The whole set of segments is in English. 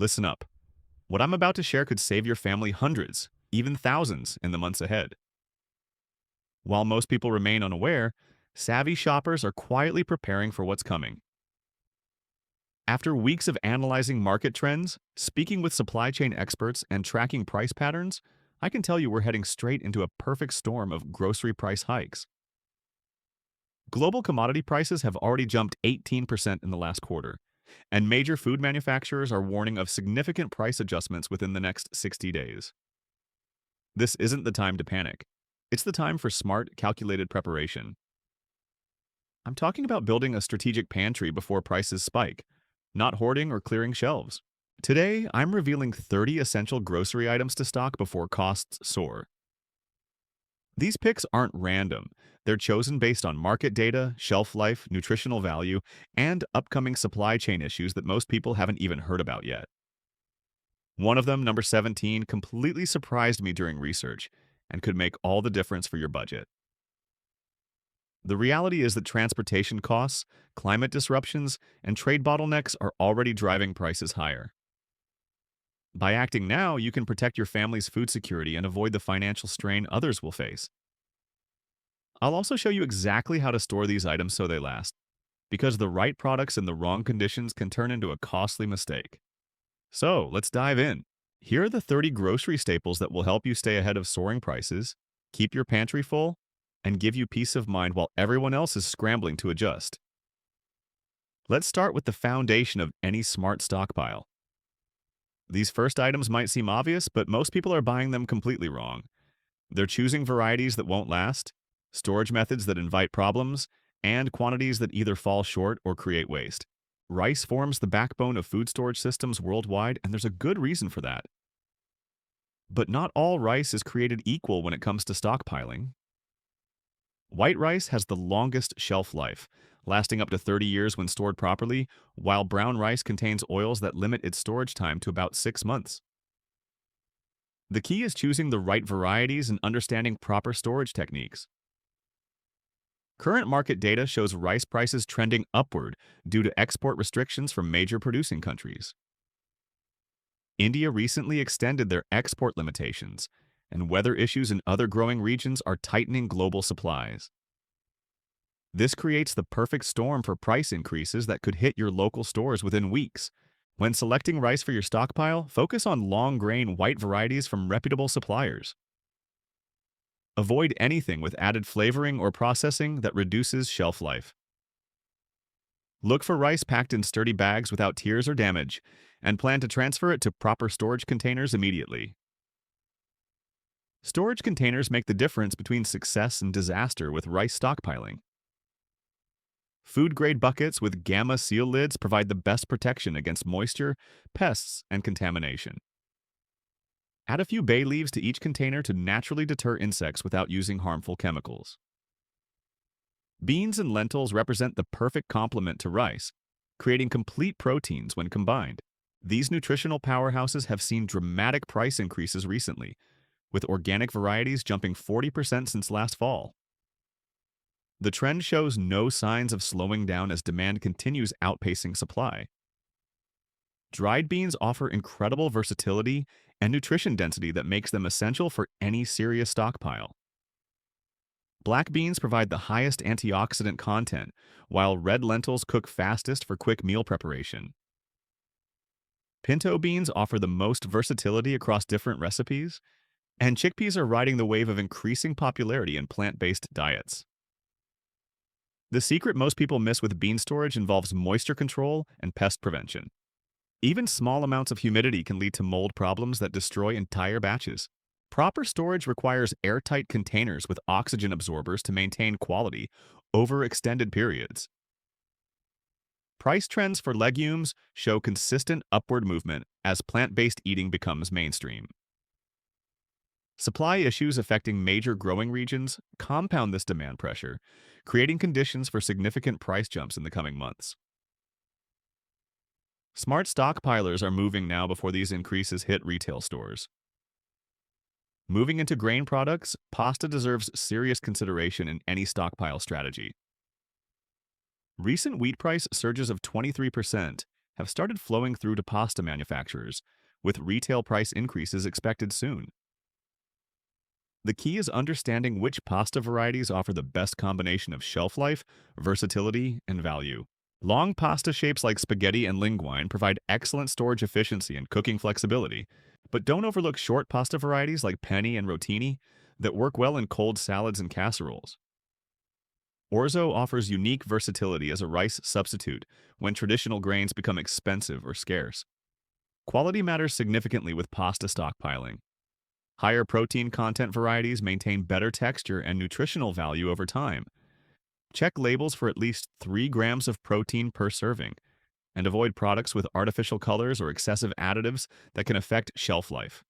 Listen up. What I'm about to share could save your family hundreds, even thousands, in the months ahead. While most people remain unaware, savvy shoppers are quietly preparing for what's coming. After weeks of analyzing market trends, speaking with supply chain experts, and tracking price patterns, I can tell you we're heading straight into a perfect storm of grocery price hikes. Global commodity prices have already jumped 18% in the last quarter, and major food manufacturers are warning of significant price adjustments within the next 60 days. This isn't the time to panic. It's the time for smart, calculated preparation. I'm talking about building a strategic pantry before prices spike, not hoarding or clearing shelves. Today, I'm revealing 30 essential grocery items to stock before costs soar. These picks aren't random. They're chosen based on market data, shelf life, nutritional value, and upcoming supply chain issues that most people haven't even heard about yet. One of them, number 17, completely surprised me during research and could make all the difference for your budget. The reality is that transportation costs, climate disruptions, and trade bottlenecks are already driving prices higher. By acting now, you can protect your family's food security and avoid the financial strain others will face. I'll also show you exactly how to store these items so they last, because the right products in the wrong conditions can turn into a costly mistake. So, let's dive in. Here are the 30 grocery staples that will help you stay ahead of soaring prices, keep your pantry full, and give you peace of mind while everyone else is scrambling to adjust. Let's start with the foundation of any smart stockpile. These first items might seem obvious, but most people are buying them completely wrong. They're choosing varieties that won't last, storage methods that invite problems, and quantities that either fall short or create waste. Rice forms the backbone of food storage systems worldwide, and there's a good reason for that. But not all rice is created equal when it comes to stockpiling. White rice has the longest shelf life, lasting up to 30 years when stored properly, while brown rice contains oils that limit its storage time to about 6 months. The key is choosing the right varieties and understanding proper storage techniques. Current market data shows rice prices trending upward due to export restrictions from major producing countries. India recently extended their export limitations, and weather issues in other growing regions are tightening global supplies. This creates the perfect storm for price increases that could hit your local stores within weeks. When selecting rice for your stockpile, focus on long-grain white varieties from reputable suppliers. Avoid anything with added flavoring or processing that reduces shelf life. Look for rice packed in sturdy bags without tears or damage, and plan to transfer it to proper storage containers immediately. Storage containers make the difference between success and disaster with rice stockpiling. Food-grade buckets with gamma seal lids provide the best protection against moisture, pests, and contamination. Add a few bay leaves to each container to naturally deter insects without using harmful chemicals. Beans and lentils represent the perfect complement to rice, creating complete proteins when combined. These nutritional powerhouses have seen dramatic price increases recently, with organic varieties jumping 40% since last fall. The trend shows no signs of slowing down as demand continues outpacing supply. Dried beans offer incredible versatility and nutrition density that makes them essential for any serious stockpile. Black beans provide the highest antioxidant content, while red lentils cook fastest for quick meal preparation. Pinto beans offer the most versatility across different recipes, and chickpeas are riding the wave of increasing popularity in plant-based diets. The secret most people miss with bean storage involves moisture control and pest prevention. Even small amounts of humidity can lead to mold problems that destroy entire batches. Proper storage requires airtight containers with oxygen absorbers to maintain quality over extended periods. Price trends for legumes show consistent upward movement as plant-based eating becomes mainstream. Supply issues affecting major growing regions compound this demand pressure, creating conditions for significant price jumps in the coming months. Smart stockpilers are moving now before these increases hit retail stores. Moving into grain products, pasta deserves serious consideration in any stockpile strategy. Recent wheat price surges of 23% have started flowing through to pasta manufacturers, with retail price increases expected soon. The key is understanding which pasta varieties offer the best combination of shelf life, versatility, and value. Long pasta shapes like spaghetti and linguine provide excellent storage efficiency and cooking flexibility, but don't overlook short pasta varieties like penne and rotini that work well in cold salads and casseroles. Orzo offers unique versatility as a rice substitute when traditional grains become expensive or scarce. Quality matters significantly with pasta stockpiling. Higher protein content varieties maintain better texture and nutritional value over time. Check labels for at least 3 grams of protein per serving, and avoid products with artificial colors or excessive additives that can affect shelf life.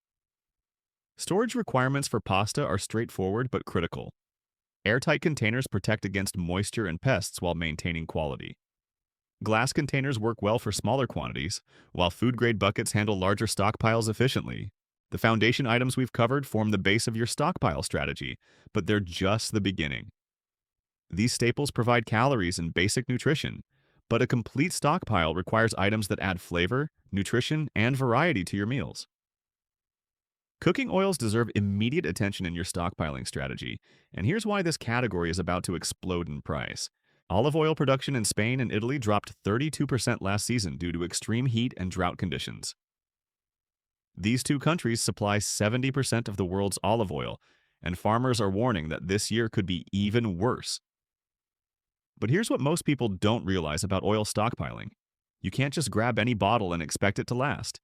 Storage requirements for pasta are straightforward but critical. Airtight containers protect against moisture and pests while maintaining quality. Glass containers work well for smaller quantities, while food-grade buckets handle larger stockpiles efficiently. The foundation items we've covered form the base of your stockpile strategy, but they're just the beginning. These staples provide calories and basic nutrition, but a complete stockpile requires items that add flavor, nutrition, and variety to your meals. Cooking oils deserve immediate attention in your stockpiling strategy, and here's why this category is about to explode in price. Olive oil production in Spain and Italy dropped 32% last season due to extreme heat and drought conditions. These two countries supply 70% of the world's olive oil, and farmers are warning that this year could be even worse. But here's what most people don't realize about oil stockpiling. You can't just grab any bottle and expect it to last.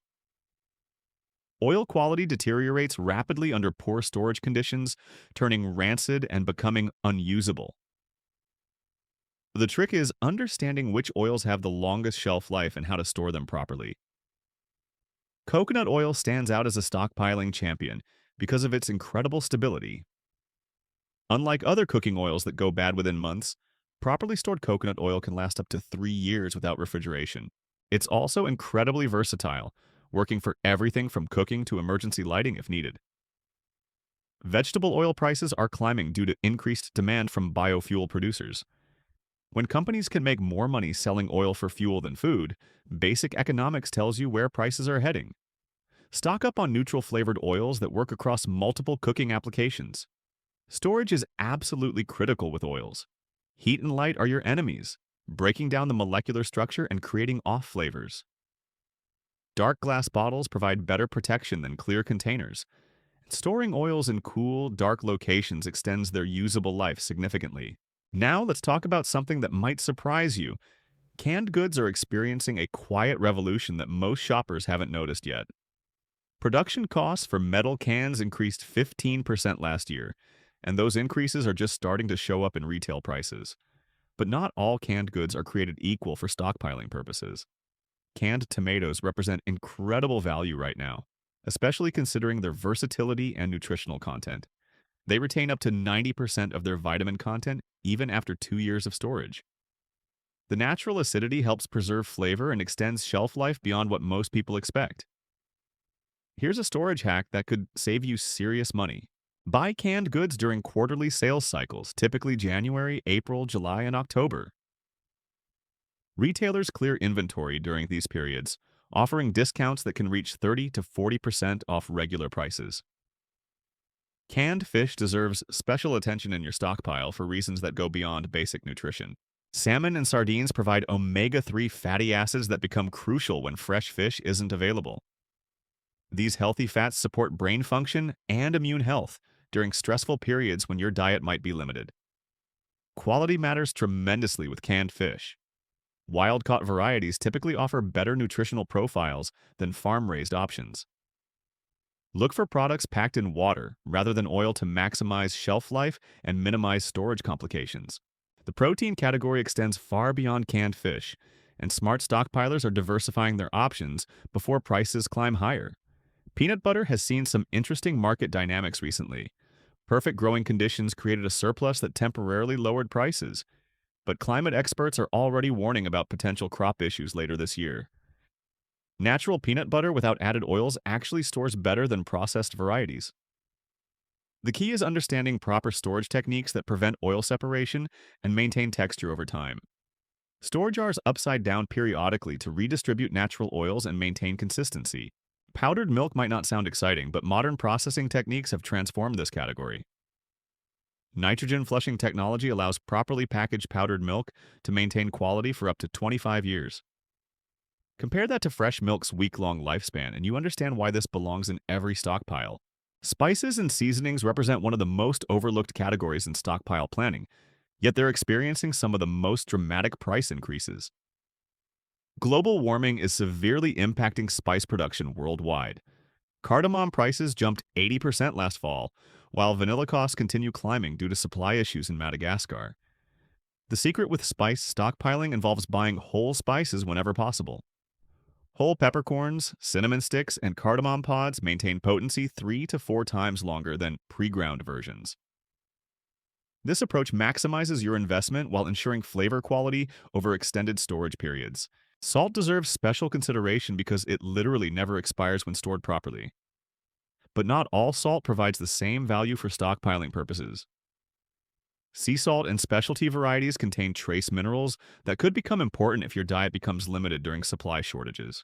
Oil quality deteriorates rapidly under poor storage conditions, turning rancid and becoming unusable. The trick is understanding which oils have the longest shelf life and how to store them properly. Coconut oil stands out as a stockpiling champion because of its incredible stability. Unlike other cooking oils that go bad within months, properly stored coconut oil can last up to 3 years without refrigeration. It's also incredibly versatile, working for everything from cooking to emergency lighting if needed. Vegetable oil prices are climbing due to increased demand from biofuel producers. When companies can make more money selling oil for fuel than food, basic economics tells you where prices are heading. Stock up on neutral flavored oils that work across multiple cooking applications. Storage is absolutely critical with oils. Heat and light are your enemies, breaking down the molecular structure and creating off flavors. Dark glass bottles provide better protection than clear containers. Storing oils in cool, dark locations extends their usable life significantly. Now let's talk about something that might surprise you. Canned goods are experiencing a quiet revolution that most shoppers haven't noticed yet. Production costs for metal cans increased 15% last year, and those increases are just starting to show up in retail prices. But not all canned goods are created equal for stockpiling purposes. Canned tomatoes represent incredible value right now, especially considering their versatility and nutritional content. They retain up to 90% of their vitamin content even after 2 years of storage. The natural acidity helps preserve flavor and extends shelf life beyond what most people expect. Here's a storage hack that could save you serious money. Buy canned goods during quarterly sales cycles, typically January, April, July, and October. Retailers clear inventory during these periods, offering discounts that can reach 30 to 40% off regular prices. Canned fish deserves special attention in your stockpile for reasons that go beyond basic nutrition. Salmon and sardines provide omega-3 fatty acids that become crucial when fresh fish isn't available. These healthy fats support brain function and immune health during stressful periods when your diet might be limited. Quality matters tremendously with canned fish. Wild-caught varieties typically offer better nutritional profiles than farm-raised options. Look for products packed in water rather than oil to maximize shelf life and minimize storage complications. The protein category extends far beyond canned fish, and smart stockpilers are diversifying their options before prices climb higher. Peanut butter has seen some interesting market dynamics recently. Perfect growing conditions created a surplus that temporarily lowered prices, but climate experts are already warning about potential crop issues later this year. Natural peanut butter without added oils actually stores better than processed varieties. The key is understanding proper storage techniques that prevent oil separation and maintain texture over time. Store jars upside down periodically to redistribute natural oils and maintain consistency. Powdered milk might not sound exciting, but modern processing techniques have transformed this category. Nitrogen flushing technology allows properly packaged powdered milk to maintain quality for up to 25 years. Compare that to fresh milk's week-long lifespan, and you understand why this belongs in every stockpile. Spices and seasonings represent one of the most overlooked categories in stockpile planning, yet they're experiencing some of the most dramatic price increases. Global warming is severely impacting spice production worldwide. Cardamom prices jumped 80% last fall, while vanilla costs continue climbing due to supply issues in Madagascar. The secret with spice stockpiling involves buying whole spices whenever possible. Whole peppercorns, cinnamon sticks, and cardamom pods maintain potency 3 to 4 times longer than pre-ground versions. This approach maximizes your investment while ensuring flavor quality over extended storage periods. Salt deserves special consideration because it literally never expires when stored properly. But not all salt provides the same value for stockpiling purposes. Sea salt and specialty varieties contain trace minerals that could become important if your diet becomes limited during supply shortages.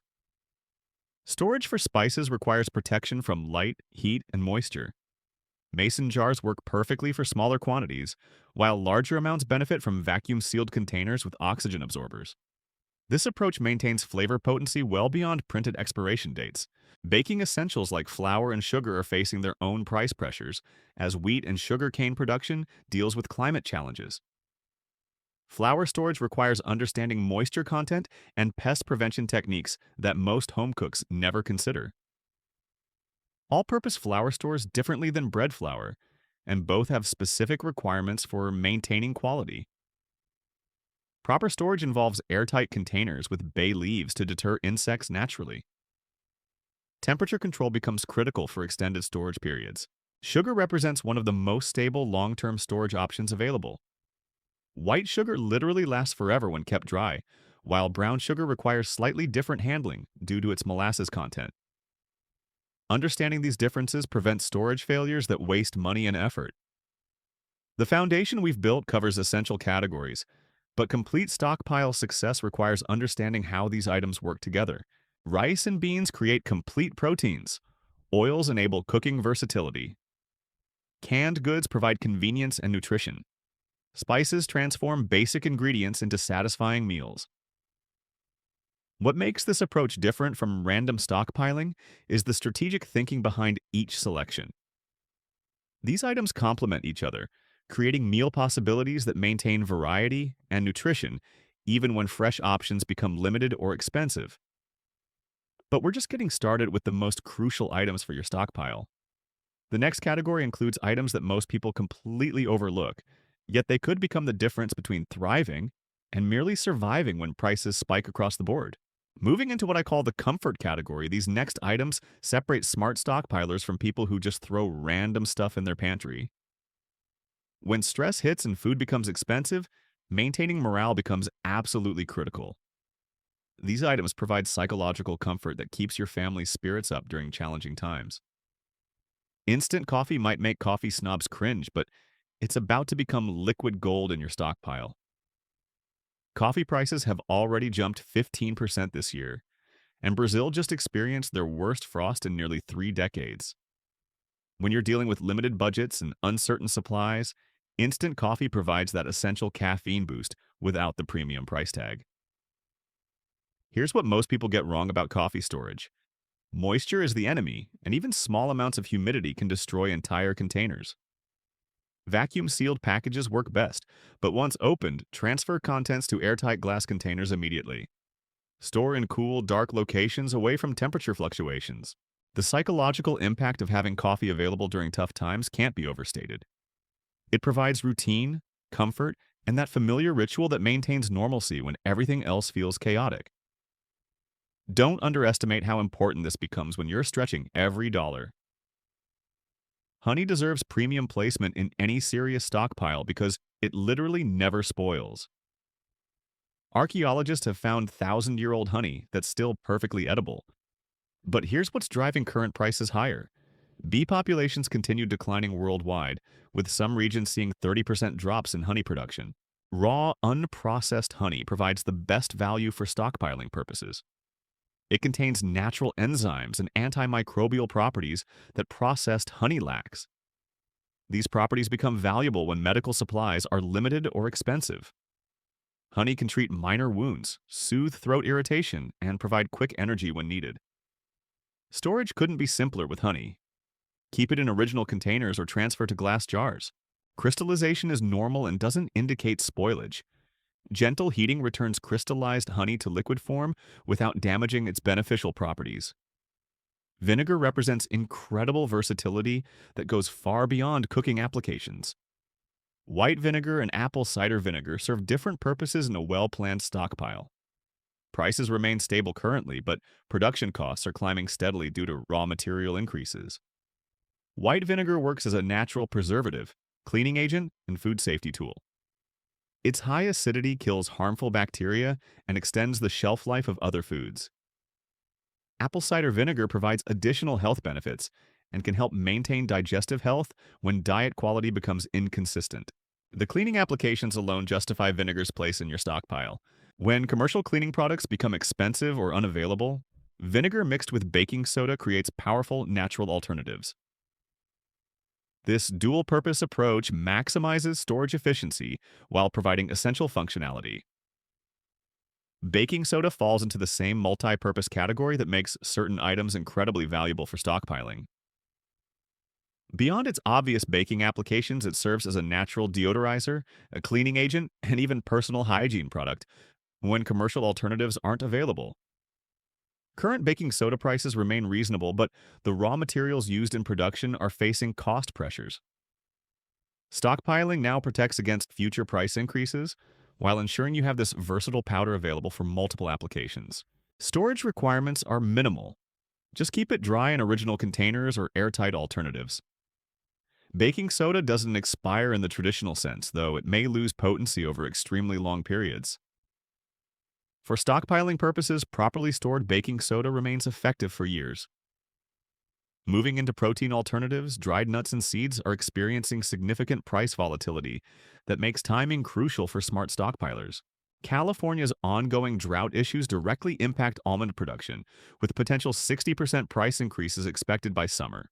Storage for spices requires protection from light, heat, and moisture. Mason jars work perfectly for smaller quantities, while larger amounts benefit from vacuum-sealed containers with oxygen absorbers. This approach maintains flavor potency well beyond printed expiration dates. Baking essentials like flour and sugar are facing their own price pressures, as wheat and sugar cane production deals with climate challenges. Flour storage requires understanding moisture content and pest prevention techniques that most home cooks never consider. All-purpose flour stores differently than bread flour, and both have specific requirements for maintaining quality. Proper storage involves airtight containers with bay leaves to deter insects naturally. Temperature control becomes critical for extended storage periods. Sugar represents one of the most stable long-term storage options available. White sugar literally lasts forever when kept dry, while brown sugar requires slightly different handling due to its molasses content. Understanding these differences prevents storage failures that waste money and effort. The foundation we've built covers essential categories, but complete stockpile success requires understanding how these items work together. Rice and beans create complete proteins. Oils enable cooking versatility. Canned goods provide convenience and nutrition. Spices transform basic ingredients into satisfying meals. What makes this approach different from random stockpiling is the strategic thinking behind each selection. These items complement each other, creating meal possibilities that maintain variety and nutrition even when fresh options become limited or expensive. But we're just getting started with the most crucial items for your stockpile. The next category includes items that most people completely overlook, yet they could become the difference between thriving and merely surviving when prices spike across the board. Moving into what I call the comfort category, these next items separate smart stockpilers from people who just throw random stuff in their pantry. When stress hits and food becomes expensive, maintaining morale becomes absolutely critical. These items provide psychological comfort that keeps your family's spirits up during challenging times. Instant coffee might make coffee snobs cringe, but it's about to become liquid gold in your stockpile. Coffee prices have already jumped 15% this year, and Brazil just experienced their worst frost in nearly 3 decades. When you're dealing with limited budgets and uncertain supplies, instant coffee provides that essential caffeine boost without the premium price tag. Here's what most people get wrong about coffee storage. Moisture is the enemy, and even small amounts of humidity can destroy entire containers. Vacuum-sealed packages work best, but once opened, transfer contents to airtight glass containers immediately. Store in cool, dark locations away from temperature fluctuations. The psychological impact of having coffee available during tough times can't be overstated. It provides routine, comfort, and that familiar ritual that maintains normalcy when everything else feels chaotic. Don't underestimate how important this becomes when you're stretching every dollar. Honey deserves premium placement in any serious stockpile because it literally never spoils. Archaeologists have found thousand-year-old honey that's still perfectly edible. But here's what's driving current prices higher. Bee populations continue declining worldwide, with some regions seeing 30% drops in honey production. Raw, unprocessed honey provides the best value for stockpiling purposes. It contains natural enzymes and antimicrobial properties that processed honey lacks. These properties become valuable when medical supplies are limited or expensive. Honey can treat minor wounds, soothe throat irritation, and provide quick energy when needed. Storage couldn't be simpler with honey. Keep it in original containers or transfer to glass jars. Crystallization is normal and doesn't indicate spoilage. Gentle heating returns crystallized honey to liquid form without damaging its beneficial properties. Vinegar represents incredible versatility that goes far beyond cooking applications. White vinegar and apple cider vinegar serve different purposes in a well-planned stockpile. Prices remain stable currently, but production costs are climbing steadily due to raw material increases. White vinegar works as a natural preservative, cleaning agent, and food safety tool. Its high acidity kills harmful bacteria and extends the shelf life of other foods. Apple cider vinegar provides additional health benefits and can help maintain digestive health when diet quality becomes inconsistent. The cleaning applications alone justify vinegar's place in your stockpile. When commercial cleaning products become expensive or unavailable, vinegar mixed with baking soda creates powerful natural alternatives. This dual-purpose approach maximizes storage efficiency while providing essential functionality. Baking soda falls into the same multi-purpose category that makes certain items incredibly valuable for stockpiling. Beyond its obvious baking applications, it serves as a natural deodorizer, a cleaning agent, and even personal hygiene product when commercial alternatives aren't available. Current baking soda prices remain reasonable, but the raw materials used in production are facing cost pressures. Stockpiling now protects against future price increases, while ensuring you have this versatile powder available for multiple applications. Storage requirements are minimal. Just keep it dry in original containers or airtight alternatives. Baking soda doesn't expire in the traditional sense, though it may lose potency over extremely long periods. For stockpiling purposes, properly stored baking soda remains effective for years. Moving into protein alternatives, dried nuts and seeds are experiencing significant price volatility that makes timing crucial for smart stockpilers. California's ongoing drought issues directly impact almond production, with potential 60% price increases expected by summer.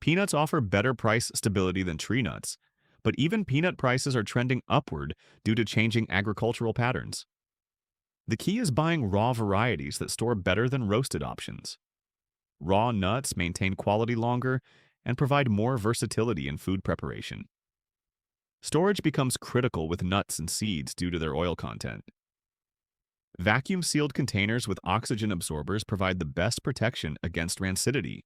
Peanuts offer better price stability than tree nuts, but even peanut prices are trending upward due to changing agricultural patterns. The key is buying raw varieties that store better than roasted options. Raw nuts maintain quality longer and provide more versatility in food preparation. Storage becomes critical with nuts and seeds due to their oil content. Vacuum-sealed containers with oxygen absorbers provide the best protection against rancidity.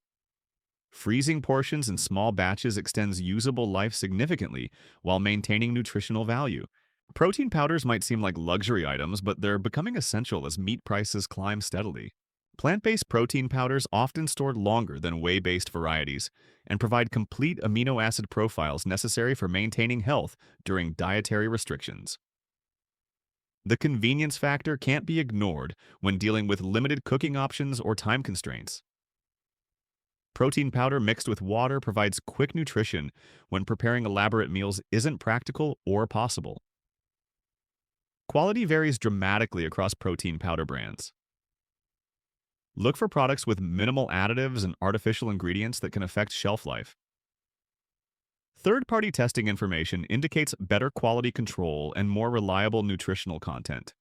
Freezing portions in small batches extends usable life significantly while maintaining nutritional value. Protein powders might seem like luxury items, but they're becoming essential as meat prices climb steadily. Plant-based protein powders often store longer than whey-based varieties and provide complete amino acid profiles necessary for maintaining health during dietary restrictions. The convenience factor can't be ignored when dealing with limited cooking options or time constraints. Protein powder mixed with water provides quick nutrition when preparing elaborate meals isn't practical or possible. Quality varies dramatically across protein powder brands. Look for products with minimal additives and artificial ingredients that can affect shelf life. Third-party testing information indicates better quality control and more reliable nutritional content.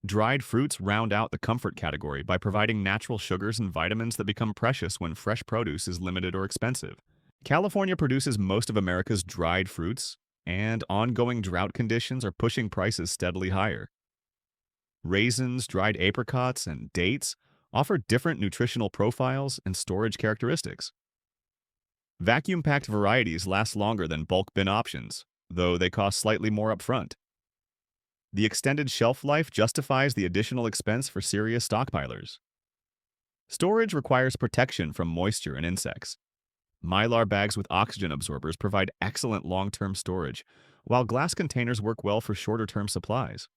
Dried fruits round out the comfort category by providing natural sugars and vitamins that become precious when fresh produce is limited or expensive. California produces most of America's dried fruits, and ongoing drought conditions are pushing prices steadily higher. Raisins, dried apricots, and dates offer different nutritional profiles and storage characteristics. Vacuum-packed varieties last longer than bulk bin options, though they cost slightly more upfront. The extended shelf life justifies the additional expense for serious stockpilers. Storage requires protection from moisture and insects. Mylar bags with oxygen absorbers provide excellent long-term storage, while glass containers work well for shorter-term supplies.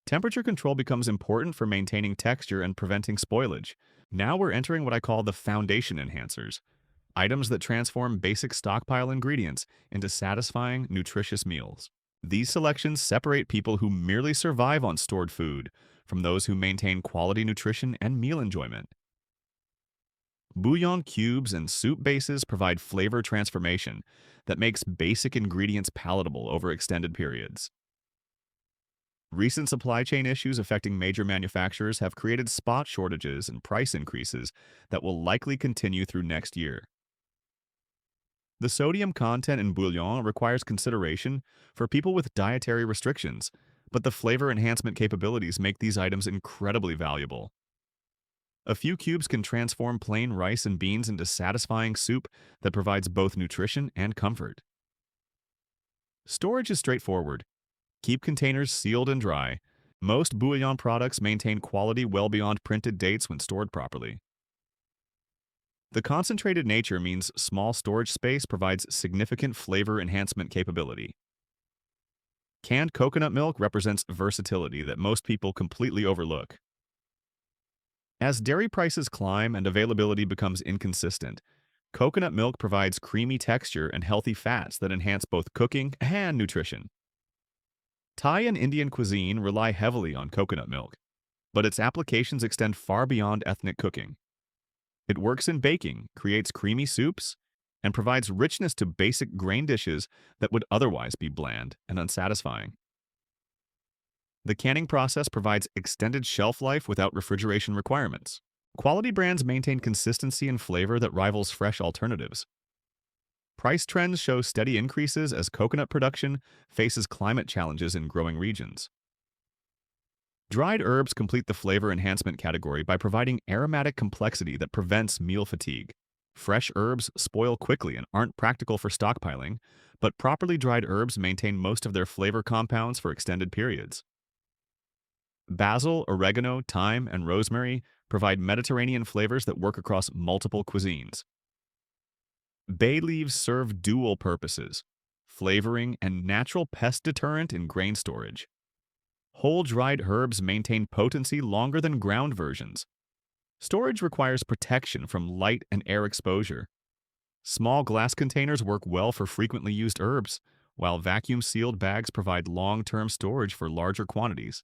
Temperature control becomes important for maintaining texture and preventing spoilage. Now we're entering what I call the foundation enhancers. items that transform basic stockpile ingredients into satisfying, nutritious meals. These selections separate people who merely survive on stored food from those who maintain quality nutrition and meal enjoyment. Bouillon cubes and soup bases provide flavor transformation that makes basic ingredients palatable over extended periods. Recent supply chain issues affecting major manufacturers have created spot shortages and price increases that will likely continue through next year. The sodium content in bouillon requires consideration for people with dietary restrictions, but the flavor enhancement capabilities make these items incredibly valuable. A few cubes can transform plain rice and beans into satisfying soup that provides both nutrition and comfort. Storage is straightforward. Keep containers sealed and dry. Most bouillon products maintain quality well beyond printed dates when stored properly. The concentrated nature means small storage space provides significant flavor enhancement capability. Canned coconut milk represents versatility that most people completely overlook. As dairy prices climb and availability becomes inconsistent, coconut milk provides creamy texture and healthy fats that enhance both cooking and nutrition. Thai and Indian cuisine rely heavily on coconut milk, but its applications extend far beyond ethnic cooking. It works in baking, creates creamy soups, and provides richness to basic grain dishes that would otherwise be bland and unsatisfying. The canning process provides extended shelf life without refrigeration requirements. Quality brands maintain consistency and flavor that rivals fresh alternatives. Price trends show steady increases as coconut production faces climate challenges in growing regions. Dried herbs complete the flavor enhancement category by providing aromatic complexity that prevents meal fatigue. Fresh herbs spoil quickly and aren't practical for stockpiling, but properly dried herbs maintain most of their flavor compounds for extended periods. Basil, oregano, thyme, and rosemary provide Mediterranean flavors that work across multiple cuisines. Bay leaves serve dual purposes: flavoring and natural pest deterrent in grain storage. Whole dried herbs maintain potency longer than ground versions. Storage requires protection from light and air exposure. Small glass containers work well for frequently used herbs, while vacuum-sealed bags provide long-term storage for larger quantities.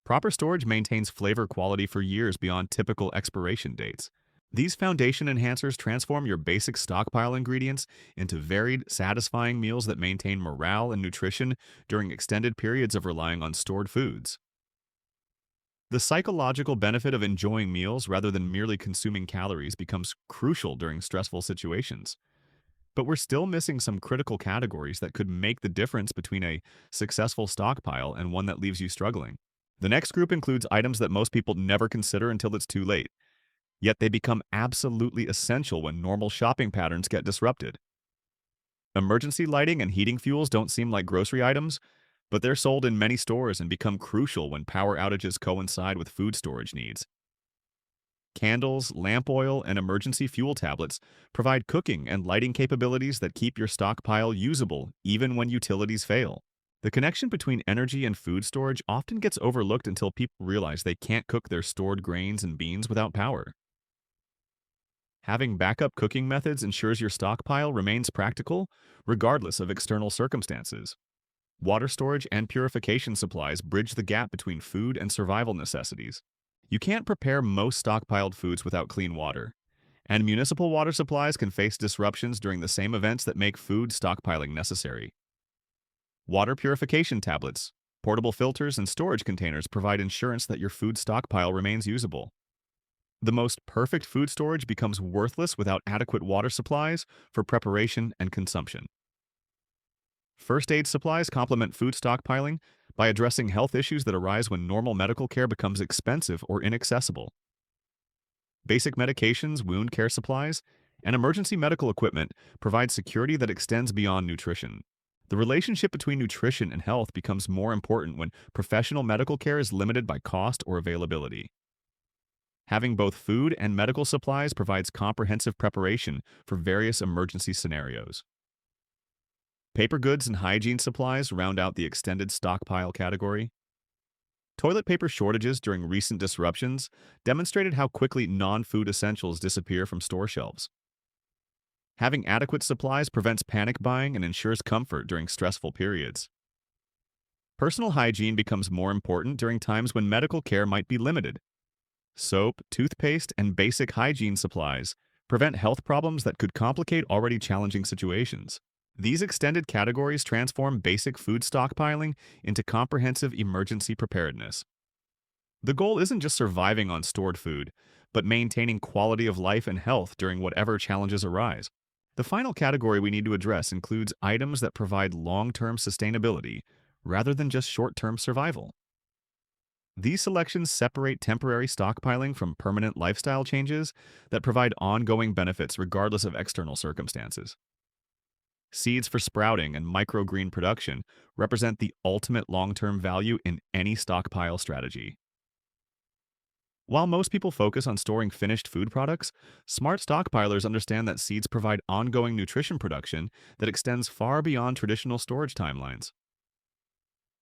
Proper storage maintains flavor quality for years beyond typical expiration dates. These foundation enhancers transform your basic stockpile ingredients into varied, satisfying meals that maintain morale and nutrition during extended periods of relying on stored foods. The psychological benefit of enjoying meals rather than merely consuming calories becomes crucial during stressful situations. But we're still missing some critical categories that could make the difference between a successful stockpile and one that leaves you struggling. The next group includes items that most people never consider until it's too late, yet they become absolutely essential when normal shopping patterns get disrupted. Emergency lighting and heating fuels don't seem like grocery items, but they're sold in many stores and become crucial when power outages coincide with food storage needs. Candles, lamp oil, and emergency fuel tablets provide cooking and lighting capabilities that keep your stockpile usable even when utilities fail. The connection between energy and food storage often gets overlooked until people realize they can't cook their stored grains and beans without power. Having backup cooking methods ensures your stockpile remains practical, regardless of external circumstances. Water storage and purification supplies bridge the gap between food and survival necessities. You can't prepare most stockpiled foods without clean water, and municipal water supplies can face disruptions during the same events that make food stockpiling necessary. Water purification tablets, portable filters, and storage containers provide assurance that your food stockpile remains usable. The most perfect food storage becomes worthless without adequate water supplies for preparation and consumption. First aid supplies complement food stockpiling by addressing health issues that arise when normal medical care becomes expensive or inaccessible. Basic medications, wound care supplies, and emergency medical equipment provide security that extends beyond nutrition. The relationship between nutrition and health becomes more important when professional medical care is limited by cost or availability. Having both food and medical supplies provides comprehensive preparation for various emergency scenarios. Paper goods and hygiene supplies round out the extended stockpile category. Toilet paper shortages during recent disruptions demonstrated how quickly non-food essentials disappear from store shelves. Having adequate supplies prevents panic buying and ensures comfort during stressful periods. Personal hygiene becomes more important during times when medical care might be limited. Soap, toothpaste, and basic hygiene supplies prevent health problems that could complicate already challenging situations. These extended categories transform basic food stockpiling into comprehensive emergency preparedness. The goal isn't just surviving on stored food, but maintaining quality of life and health during whatever challenges arise. The final category we need to address includes items that provide long-term sustainability rather than just short-term survival. These selections separate temporary stockpiling from permanent lifestyle changes that provide ongoing benefits regardless of external circumstances. Seeds for sprouting and microgreen production represent the ultimate long-term value in any stockpile strategy. While most people focus on storing finished food products, smart stockpilers understand that seeds provide ongoing nutrition production that extends far beyond traditional storage timelines.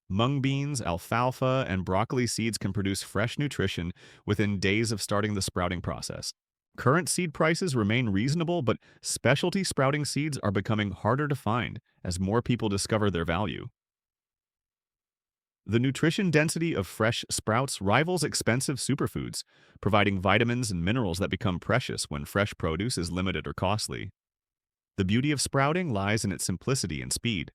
Mung beans, alfalfa, and broccoli seeds can produce fresh nutrition within days of starting the sprouting process. Current seed prices remain reasonable, but specialty sprouting seeds are becoming harder to find as more people discover their value. The nutrition density of fresh sprouts rivals expensive superfoods, providing vitamins and minerals that become precious when fresh produce is limited or costly. The beauty of sprouting lies in its simplicity and speed.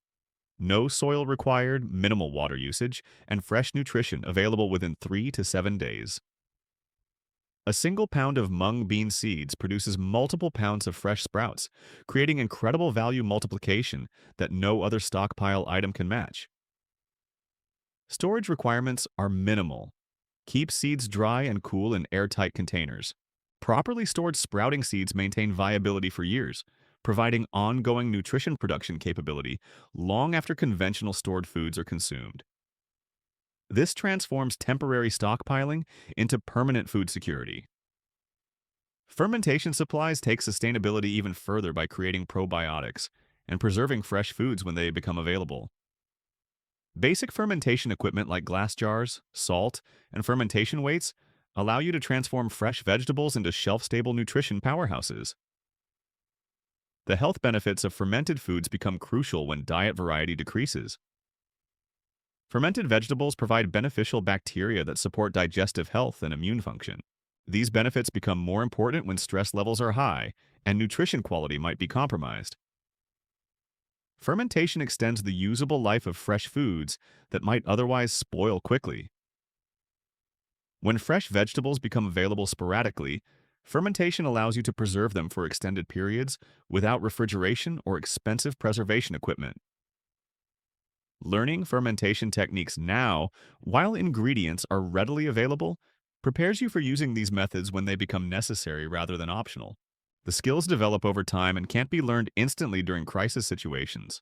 No soil required, minimal water usage, and fresh nutrition available within 3 to 7 days. A single pound of mung bean seeds produces multiple pounds of fresh sprouts, creating incredible value multiplication that no other stockpile item can match. Storage requirements are minimal. Keep seeds dry and cool in airtight containers. Properly stored sprouting seeds maintain viability for years, providing ongoing nutrition production capability long after conventional stored foods are consumed. This transforms temporary stockpiling into permanent food security. Fermentation supplies take sustainability even further by creating probiotics and preserving fresh foods when they become available. Basic fermentation equipment like glass jars, salt, and fermentation weights allow you to transform fresh vegetables into shelf-stable nutrition powerhouses. The health benefits of fermented foods become crucial when diet variety decreases. Fermented vegetables provide beneficial bacteria that support digestive health and immune function. These benefits become more important when stress levels are high and nutrition quality might be compromised. Fermentation extends the usable life of fresh foods that might otherwise spoil quickly. When fresh vegetables become available sporadically, fermentation allows you to preserve them for extended periods without refrigeration or expensive preservation equipment. Learning fermentation techniques now, while ingredients are readily available, prepares you for using these methods when they become necessary rather than optional. The skills develop over time and can't be learned instantly during crisis situations.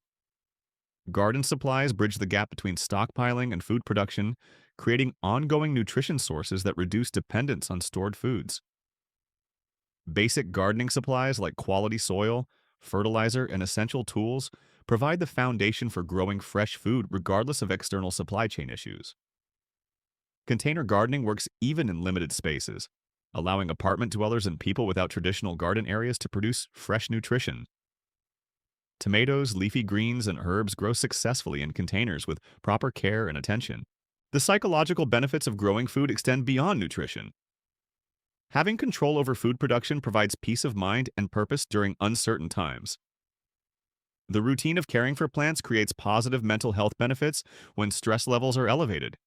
Garden supplies bridge the gap between stockpiling and food production, creating ongoing nutrition sources that reduce dependence on stored foods. Basic gardening supplies like quality soil, fertilizer, and essential tools provide the foundation for growing fresh food regardless of external supply chain issues. Container gardening works even in limited spaces, allowing apartment dwellers and people without traditional garden areas to produce fresh nutrition. Tomatoes, leafy greens, and herbs grow successfully in containers with proper care and attention. The psychological benefits of growing food extend beyond nutrition. Having control over food production provides peace of mind and purpose during uncertain times. The routine of caring for plants creates positive mental health benefits when stress levels are elevated.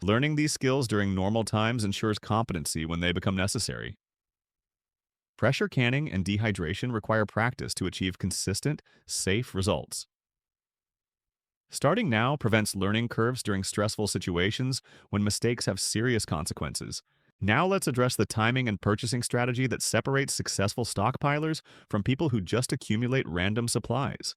Learning these skills during normal times ensures competency when they become necessary. Pressure canning and dehydration require practice to achieve consistent, safe results. Starting now prevents learning curves during stressful situations when mistakes have serious consequences. Now let's address the timing and purchasing strategy that separates successful stockpilers from people who just accumulate random supplies.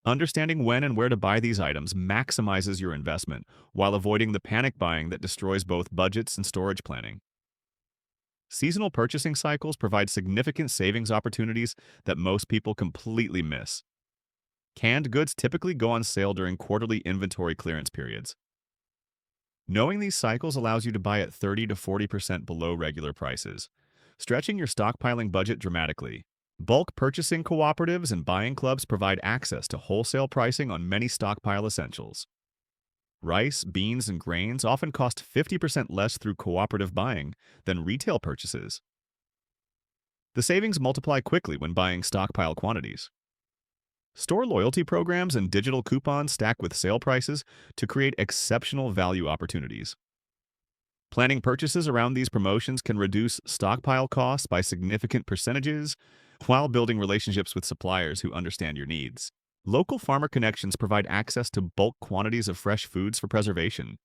Understanding when and where to buy these items maximizes your investment while avoiding the panic buying that destroys both budgets and storage planning. Seasonal purchasing cycles provide significant savings opportunities that most people completely miss. Canned goods typically go on sale during quarterly inventory clearance periods. Knowing these cycles allows you to buy at 30 to 40% below regular prices, stretching your stockpiling budget dramatically. Bulk purchasing cooperatives and buying clubs provide access to wholesale pricing on many stockpile essentials. Rice, beans, and grains often cost 50% less through cooperative buying than retail purchases. The savings multiply quickly when buying stockpile quantities. Store loyalty programs and digital coupons stack with sale prices to create exceptional value opportunities. Planning purchases around these promotions can reduce stockpile costs by significant percentages while building relationships with suppliers who understand your needs. Local farmer connections provide access to bulk quantities of fresh foods for preservation.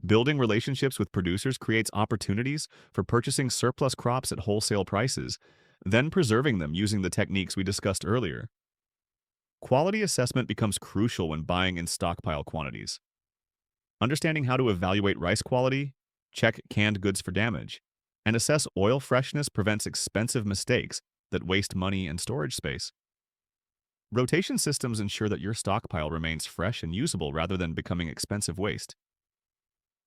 Building relationships with producers creates opportunities for purchasing surplus crops at wholesale prices, then preserving them using the techniques we discussed earlier. Quality assessment becomes crucial when buying in stockpile quantities. Understanding how to evaluate rice quality, check canned goods for damage, and assess oil freshness prevents expensive mistakes that waste money and storage space. Rotation systems ensure that your stockpile remains fresh and usable rather than becoming expensive waste.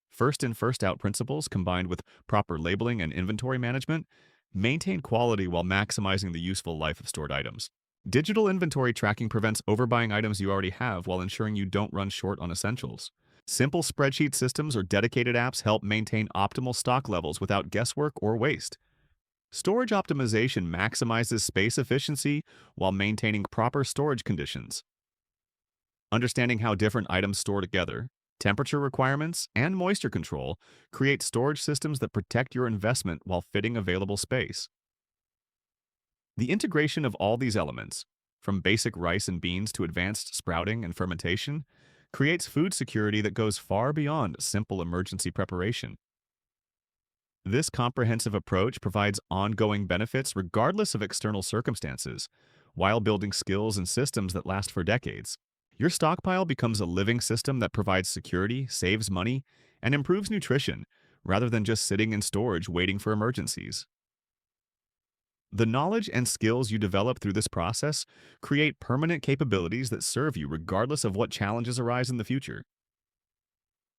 First in, first out principles combined with proper labeling and inventory management maintain quality while maximizing the useful life of stored items. Digital inventory tracking prevents overbuying items you already have while ensuring you don't run short on essentials. Simple spreadsheet systems or dedicated apps help maintain optimal stock levels without guesswork or waste. Storage optimization maximizes space efficiency while maintaining proper storage conditions. Understanding how different items store together, temperature requirements, and moisture control create storage systems that protect your investment while fitting available space. The integration of all these elements, from basic rice and beans to advanced sprouting and fermentation, creates food security that goes far beyond simple emergency preparation. This comprehensive approach provides ongoing benefits regardless of external circumstances, while building skills and systems that last for decades. Your stockpile becomes a living system that provides security, saves money, and improves nutrition, rather than just sitting in storage waiting for emergencies. The knowledge and skills you develop through this process create permanent capabilities that serve you regardless of what challenges arise in the future.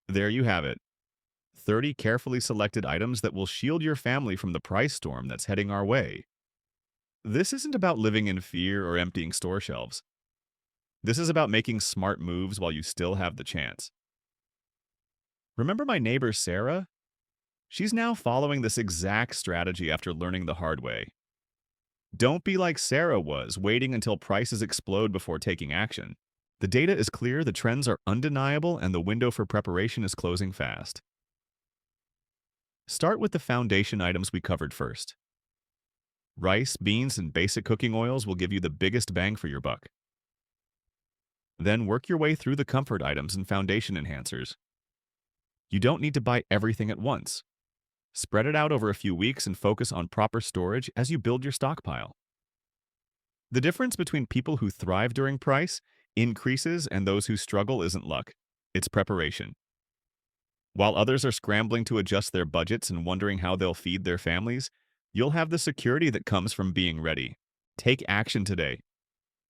There you have it. 30 carefully selected items that will shield your family from the price storm that's heading our way. This isn't about living in fear or emptying store shelves. This is about making smart moves while you still have the chance. Remember my neighbor Sarah? She's now following this exact strategy after learning the hard way. Don't be like Sarah was, waiting until prices explode before taking action. The data is clear, the trends are undeniable, and the window for preparation is closing fast. Start with the foundation items we covered first. Rice, beans, and basic cooking oils will give you the biggest bang for your buck. Then work your way through the comfort items and foundation enhancers. You don't need to buy everything at once. Spread it out over a few weeks and focus on proper storage as you build your stockpile. The difference between people who thrive during price increases and those who struggle isn't luck, it's preparation. While others are scrambling to adjust their budgets and wondering how they'll feed their families, you'll have the security that comes from being ready. Take action today.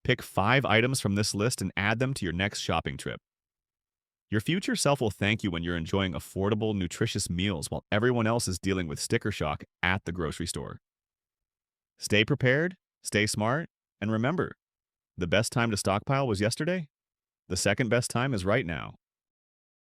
Pick 5 items from this list and add them to your next shopping trip. Your future self will thank you when you're enjoying affordable, nutritious meals while everyone else is dealing with sticker shock at the grocery store. Stay prepared, stay smart, and remember, the best time to stockpile was yesterday. The second best time is right now.